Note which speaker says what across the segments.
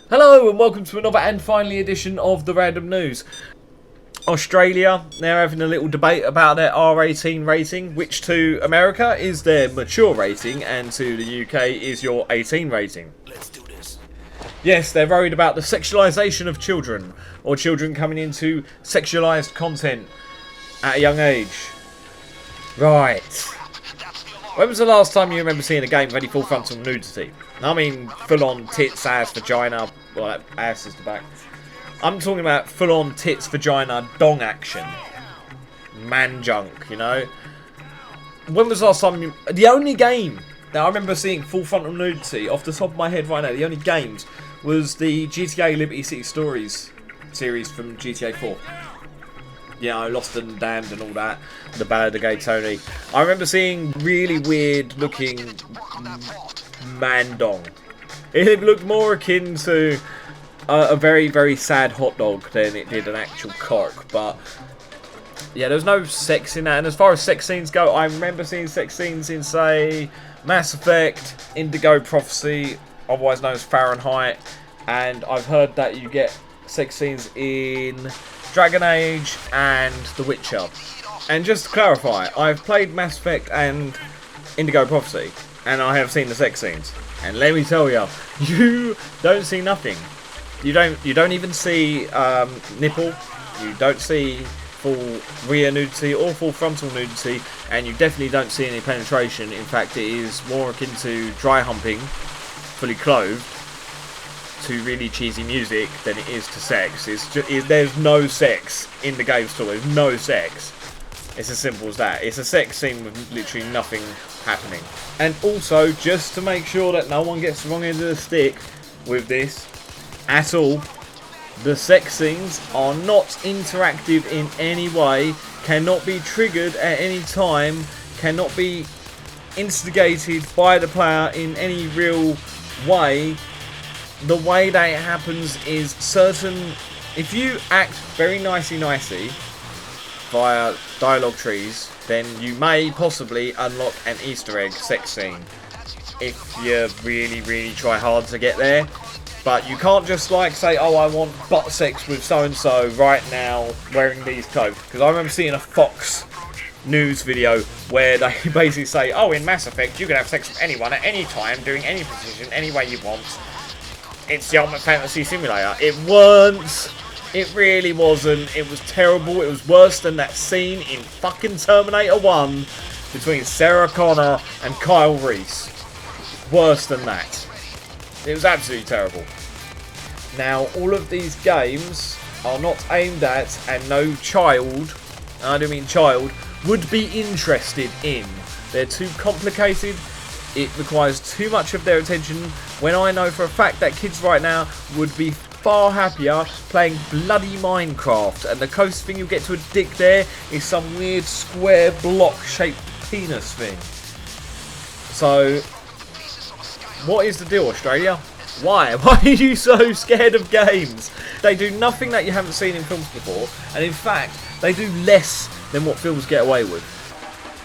Speaker 1: Hello and welcome to another and finally edition of the Random News. Australia, they're having a little debate about their R18 rating, which to America is their mature rating and to the UK is your 18 rating.
Speaker 2: Let's do this.
Speaker 1: Yes, they're worried about the sexualisation of children, or children coming into sexualised content at a young age. Right. When was the last time you remember seeing a game with any full frontal nudity? I mean, full-on tits, ass, vagina. Well, ass is the back. I'm talking about full-on tits, vagina, dong action. Man junk, you know? When was the last time you... The only game that I remember seeing full frontal nudity, off the top of my head right now, the only games, was the GTA Liberty City Stories series from GTA 4. You know, Lost and Damned and all that. The Ballad of Gay Tony. I remember seeing really weird looking man dong. It looked more akin to a very, very sad hot dog than it did an actual cock. But yeah, there was no sex in that. And as far as sex scenes go, I remember seeing sex scenes in, say, Mass Effect, Indigo Prophecy, otherwise known as Fahrenheit. And I've heard that you get sex scenes in Dragon Age and The Witcher. And just to clarify, I've played Mass Effect and Indigo Prophecy, and I have seen the sex scenes. And let me tell you, you don't see nothing. You don't even see nipple. You don't see full rear nudity or full frontal nudity, and you definitely don't see any penetration. In fact, it is more akin to dry humping, fully clothed, to really cheesy music than it is to sex. There's no sex in the game store. There's no sex. It's as simple as that. It's a sex scene with literally nothing happening. And also, just to make sure that no one gets the wrong end of the stick with this at all, the sex scenes are not interactive in any way, cannot be triggered at any time, cannot be instigated by the player in any real way. The way that it happens is certain... If you act very nicey via dialogue trees, then you may possibly unlock an Easter egg sex scene if you really try hard to get there. But you can't just like say, oh, I want butt sex with so-and-so right now wearing these clothes. Because I remember seeing a Fox News video where they basically say, oh, in Mass Effect you can have sex with anyone at any time, doing any position, any way you want. It's the ultimate fantasy simulator. It weren't. It really wasn't. It was terrible. It was worse than that scene in fucking Terminator 1 between Sarah Connor and Kyle Reese. Worse than that. It was absolutely terrible. Now, all of these games are not aimed at, and no child, I do mean child, would be interested in. They're too complicated. It requires too much of their attention, when I know for a fact that kids right now would be far happier playing bloody Minecraft, and the closest thing you'll get to a dick there is some weird square block shaped penis thing. So, what is the deal, Australia? Why? Why are you so scared of games? They do nothing that you haven't seen in films before, and in fact, they do less than what films get away with.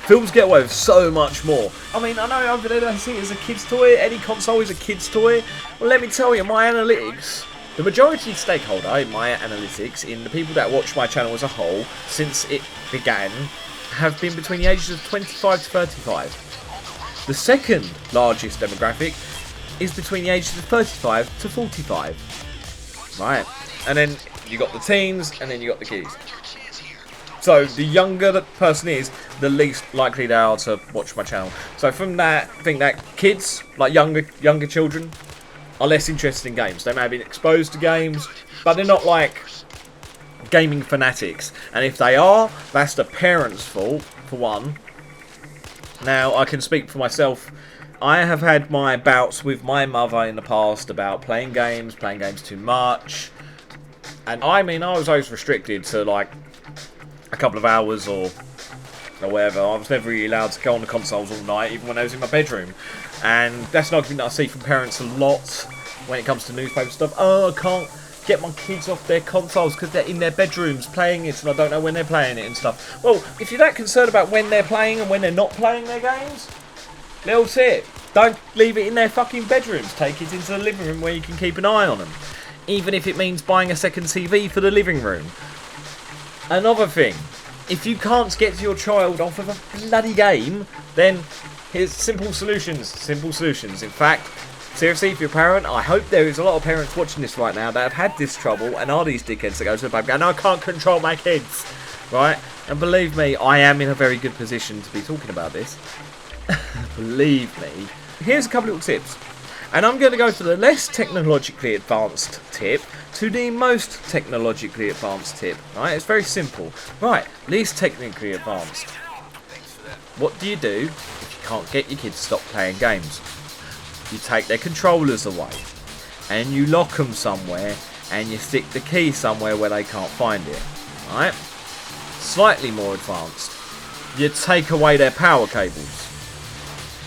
Speaker 1: Films get away with so much more. I mean, I know over there they see it as a kid's toy. Any console is a kid's toy. Well, let me tell you, my analytics, the majority stakeholder in my analytics, in the people that watch my channel as a whole, since it began, have been between the ages of 25 to 35. The second largest demographic is between the ages of 35 to 45. Right. And then you got the teens, and then you got the kids. So the younger the person is, the least likely they are to watch my channel. So from that, I think that kids, like younger children, are less interested in games. They may have been exposed to games, but they're not like gaming fanatics. And if they are, that's the parents' fault, for one. Now, I can speak for myself. I have had my bouts with my mother in the past about playing games too much. And I mean, I was always restricted to like a couple of hours or whatever. I was never really allowed to go on the consoles all night, even when I was in my bedroom. And that's not something that I see from parents a lot when it comes to newspaper stuff. Oh, I can't get my kids off their consoles because they're in their bedrooms playing it and I don't know when they're playing it and stuff. Well, if you're that concerned about when they're playing and when they're not playing their games, Little tip. Don't leave it in their fucking bedrooms. Take it into the living room where you can keep an eye on them. Even if it means buying a second TV for the living room. Another thing. If you can't get to your child off of a bloody game, then here's simple solutions. Simple solutions. In fact, seriously, if you're a parent, I hope there is a lot of parents watching this right now that have had this trouble and are these dickheads that go to the pub going, no, I can't control my kids. Right? And believe me, I am in a very good position to be talking about this. Believe me. Here's a couple little tips. And I'm going to go for the less technologically advanced tip to the most technologically advanced tip. Right? It's very simple. Right, least technically advanced. What do you do if you can't get your kids to stop playing games? You take their controllers away and you lock them somewhere and you stick the key somewhere where they can't find it. Right? Slightly more advanced. You take away their power cables.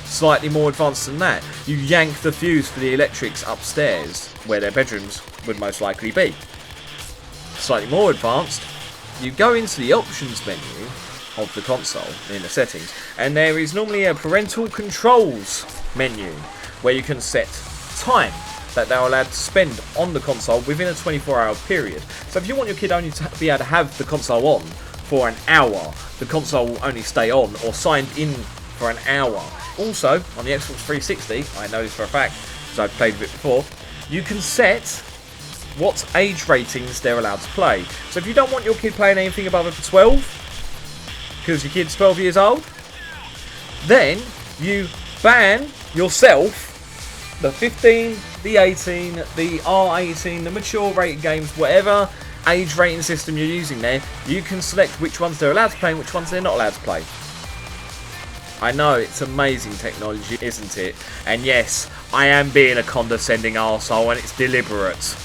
Speaker 1: Slightly more advanced than that, you yank the fuse for the electrics upstairs, where their bedrooms would most likely be. Slightly more advanced, you go into the options menu of the console in the settings, and there is normally a parental controls menu where you can set time that they're allowed to spend on the console within a 24-hour period. So if you want your kid only to be able to have the console on for an hour, the console will only stay on or signed in for an hour. Also, on the Xbox 360, I know this for a fact, because I've played with it before, you can set what age ratings they're allowed to play. So if you don't want your kid playing anything above 12, because your kid's 12 years old, then you ban yourself the 15, the 18, the R18, the mature rated games, whatever age rating system you're using there, you can select which ones they're allowed to play and which ones they're not allowed to play. I know, it's amazing technology, isn't it? And yes, I am being a condescending arsehole and it's deliberate.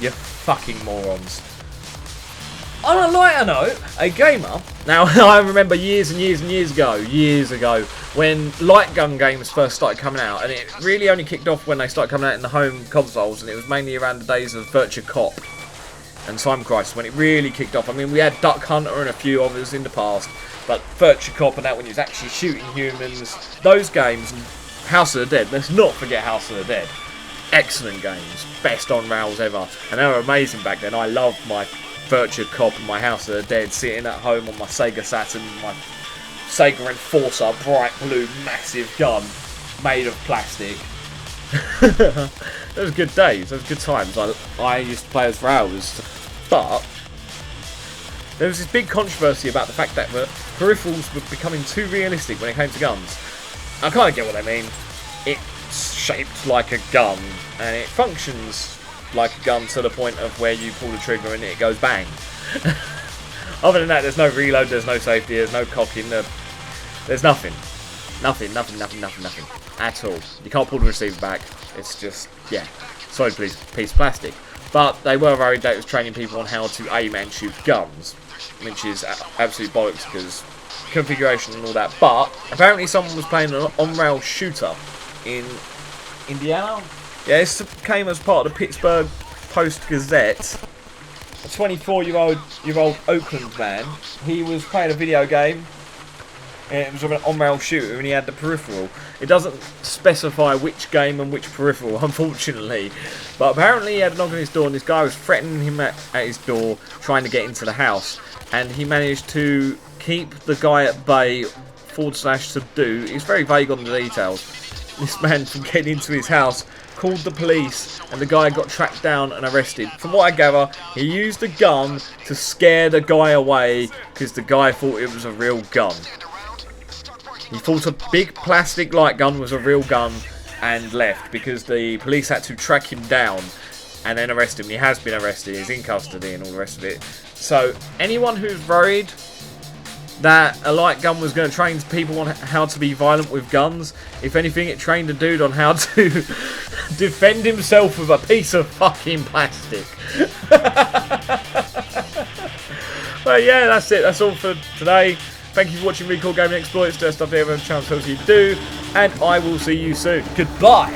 Speaker 1: You fucking morons. On a lighter note, a gamer... Now, I remember years ago, when light gun games first started coming out, and it really only kicked off when they started coming out in the home consoles, and it was mainly around the days of Virtua Cop and Time Crisis when it really kicked off. I mean, we had Duck Hunter and a few others in the past, but Virtua Cop and that, when you was actually shooting humans, those games, House of the Dead, let's not forget House of the Dead. Excellent games, best on rails ever, and they were amazing back then. I loved my Virtua Cop and my House of the Dead, sitting at home on my Sega Saturn, my Sega Enforcer, bright blue, massive gun, made of plastic. Those were good days, those were good times. I used to play those for hours, but there was this big controversy about the fact that the peripherals were becoming too realistic when it came to guns. I kind of get what they mean. It's shaped like a gun, and it functions like a gun to the point of where you pull the trigger and it goes bang. Other than that, there's no reload, there's no safety, there's no cocking, there's nothing. Nothing at all. You can't pull the receiver back. It's just, yeah, solid piece of plastic. But they were worried that it was training people on how to aim and shoot guns, which is absolute bollocks because configuration and all that. But apparently someone was playing an on-rail shooter in Indiana. Yeah, this came as part of the Pittsburgh Post-Gazette. A 24-year-old Oakland man. He was playing a video game. It was of an on-rail shooter and he had the peripheral. It doesn't specify which game and which peripheral, unfortunately. But apparently he had a knock on his door and this guy was threatening him at his door, trying to get into the house. And he managed to keep the guy at bay / subdue. He's very vague on the details. This man, from getting into his house, called the police and the guy got tracked down and arrested. From what I gather, he used a gun to scare the guy away because the guy thought it was a real gun. He thought a big plastic light gun was a real gun and left because the police had to track him down and then arrest him. He has been arrested, he's in custody and all the rest of it. So anyone who's worried that a light gun was going to train people on how to be violent with guns, if anything it trained a dude on how to defend himself with a piece of fucking plastic. But yeah, that's it, that's all for today. Thank you for watching Recall Gaming Exploits. Do stuff there, have a chance to you do, and I will see you soon. Goodbye.